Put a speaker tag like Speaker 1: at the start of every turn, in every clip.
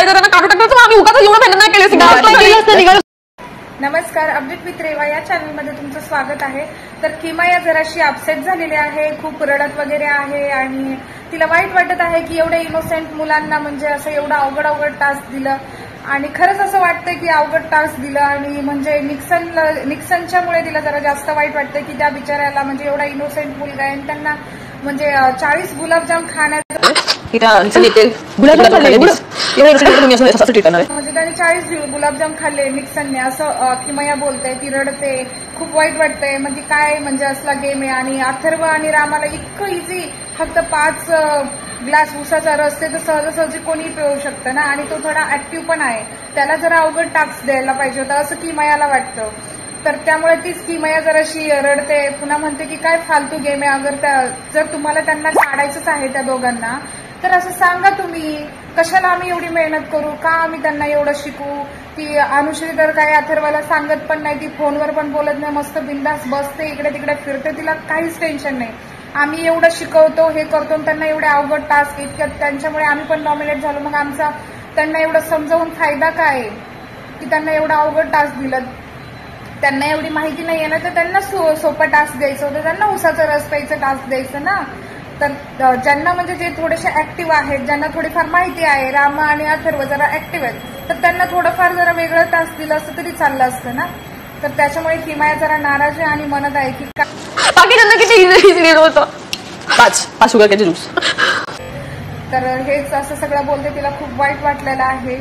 Speaker 1: करायचं त्यांना काढून टाकण्याचं आम्ही उगाच एवढं मेहनत नाही केली.
Speaker 2: नमस्कार, अपडेट विथ रेवा या चॅनलमध्ये तुमचं स्वागत आहे. तर किमया जराशी अपसेट झालेली आहे, खूप रडत वगैरे आहे आणि तिला वाईट वाटत आहे की एवढ्या इनोसेंट मुलांना म्हणजे असं एवढं अवघड टास्क दिलं आणि खरंच असं वाटतं की अवघड टास्क दिलं आणि म्हणजे निक्सनच्यामुळे तिला जरा जास्त वाईट वाटतं की त्या बिचाऱ्याला म्हणजे एवढा इनोसेंट मुलगा आहे आणि त्यांना म्हणजे 40 गुलाबजाम खाण्याचं म्हणजे त्यांनी 40 गुलाबजाम खाल्ले निक्सनने असं किमया बोलते. ती रडते, खूप वाईट वाटतंय. म्हणजे काय म्हणजे असला गेम आहे आणि अथर्व आणि रामाला इतकं इझी फक्त 5 ग्लास उसाचा रस ते तर सहजासहजी कोणी पिऊ शकतं ना आणि तो थोडा ऍक्टिव्ह पण आहे. त्याला जरा अवघड टास्क द्यायला पाहिजे होता असं किमयाला वाटतं. तर त्यामुळे तीच किमया जराशी रडते, पुन्हा म्हणते की काय फालतू गेम आहे. जर तुम्हाला त्यांना काढायचंच आहे त्या दोघांना तर असं सांगा तुम्ही, कशाला आम्ही एवढी मेहनत करू, का आम्ही त्यांना एवढं शिकू. ती अनुश्री तर काय अथर्वला सांगत पण नाही, ती फोनवर पण बोलत नाही, मस्त बिंदास बसते, इकडे तिकडे फिरते, तिला काहीच टेन्शन नाही. आम्ही एवढं शिकवतो, हे करतो, त्यांना एवढे अवघड टास्क इतक्यात त्यांच्यामुळे आम्ही पण नॉमिनेट झालो. मग आमचा त्यांना एवढं समजावून फायदा काय की त्यांना एवढं अवघड टास्क दिलं. त्यांना एवढी माहिती नाही आहे ना तर त्यांना सोपं टास्क द्यायचं होतं, त्यांना उसाचं रस प्यायचं टास्क द्यायचं ना. तर ज्यांना म्हणजे जे थोडेसे ऍक्टिव्ह आहेत, ज्यांना थोडीफार माहिती आहे, रामा आणि अथर्व जरा ऍक्टिव्ह आहेत, तर त्यांना थोडंफार जरा वेगळं टास्क दिलं असतं तरी चाललं असतं ना. तर त्याच्यामुळे किमया जरा नाराज आहे आणि म्हणत आहे की
Speaker 1: बाकी त्यांना किती इझिली होतं 5 शुगर ज्यूस.
Speaker 2: तर हेच असं सगळं बोलते, तिला खूप वाईट वाटलेलं आहे.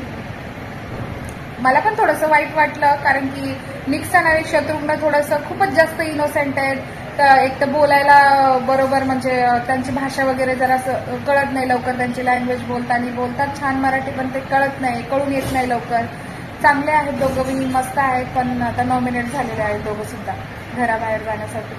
Speaker 2: मला पण थोडंसं वाईट वाटलं कारण की निक्सन आणि शत्रुघ्न थोडंसं खूपच जास्त इनोसेंट आहेत. तर एक तर बोलायला बरोबर म्हणजे त्यांची भाषा वगैरे जरा कळत नाही लवकर, त्यांची लँग्वेज बोलतात छान मराठी पण ते कळून येत नाही लवकर. चांगले आहेत दोघंही, मस्त आहेत, पण आता नॉमिनेट झालेले आहेत दोघं सुद्धा घराबाहेर जाण्यासाठी.